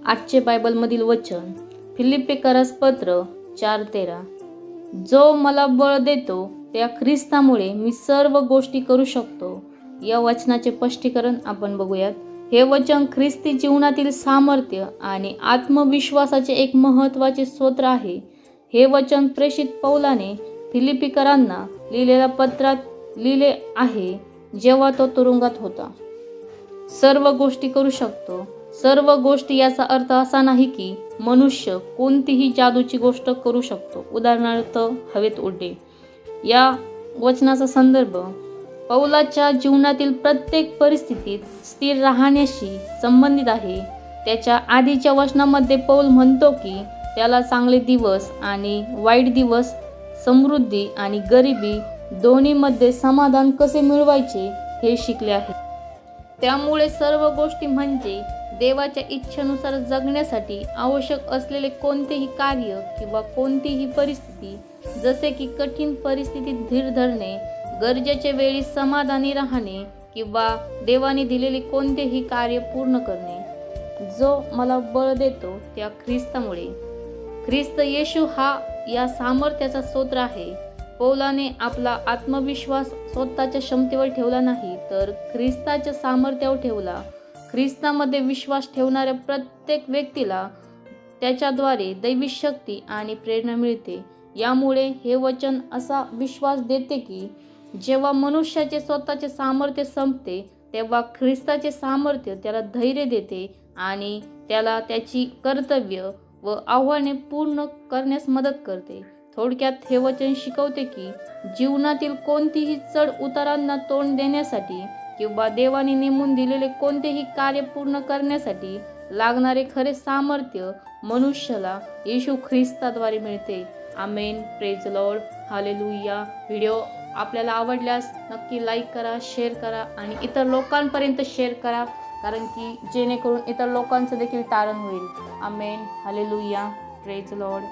आजचे बायबलमधील वचन फिलिप्पीकरास पत्र 4:13. जो मला बळ देतो त्या ख्रिस्तामुळे मी सर्व गोष्टी करू शकतो. या वचनाचे स्पष्टीकरण आपण बघूयात. हे वचन ख्रिस्ती जीवनातील सामर्थ्य आणि आत्मविश्वासाचे एक महत्त्वाचे स्रोत आहे. हे वचन प्रेषित पौलाने फिलिप्पीकरांना लिहिलेल्या पत्रात लिहिले आहे जेव्हा तो तुरुंगात होता. सर्व गोष्टी करू शकतो. सर्व गोष्टी याचा अर्थ असा नाही की मनुष्य कोणतीही जादूची गोष्ट करू शकतो, उदाहरणार्थ हवेत उडणे. या वचनाचा संदर्भ पौलाच्या जीवनातील प्रत्येक परिस्थितीत स्थिर राहण्याशी संबंधित आहे. त्याच्या आधीच्या वचनामध्ये पौल म्हणतो की त्याला चांगले दिवस आणि वाईट दिवस, समृद्धी आणि गरिबी दोन्हीमध्ये समाधान कसे मिळवायचे हे शिकले आहे. त्यामुळे सर्व गोष्टी म्हणजे देवाच्या इच्छेनुसार जगण्यासाठी आवश्यक असलेले कोणतेही कार्य किंवा कोणतीही परिस्थिती, जसे की कठीण परिस्थितीत धीर धरणे, गरजेच्या वेळी समाधानी राहणे किंवा देवाने दिलेले कोणतेही कार्य पूर्ण करणे. जो मला बळ देतो त्या ख्रिस्तामुळे. ख्रिस्त येशू हा या सामर्थ्याचा स्रोत आहे. पौलाने आपला आत्मविश्वास स्वतःच्या क्षमतेवर ठेवला नाही, तर ख्रिस्ताच्या सामर्थ्यावर ठेवला. ख्रिस्तामध्ये विश्वास ठेवणाऱ्या प्रत्येक व्यक्तीला त्याच्याद्वारे दैवी शक्ती आणि प्रेरणा मिळते. यामुळे हे वचन असा विश्वास देते की जेव्हा मनुष्याचे स्वतःचे सामर्थ्य संपते, तेव्हा ख्रिस्ताचे सामर्थ्य त्याला धैर्य देते आणि त्याला त्याची कर्तव्य व आव्हाने पूर्ण करण्यास मदत करते. थोडक्यात हे वचन शिकवते की जीवनातील कोणतीही चढ उतारांना तोंड देण्यासाठी किंवा देवाने नेमून दिलेले कोणतेही कार्य पूर्ण करण्यासाठी लागणारे खरे सामर्थ्य मनुष्याला येशू ख्रिस्ताद्वारे मिळते. Amen. Praise the lord. Hallelujah. Video आपल्याला आवडल्यास नक्की लाईक करा, शेअर करा आणि इतर लोकांपर्यंत शेअर करा, कारण की जेणेकरून इतर लोकांचं देखील तारण होईल. आमेन. हालेलुया. Praise the Lord.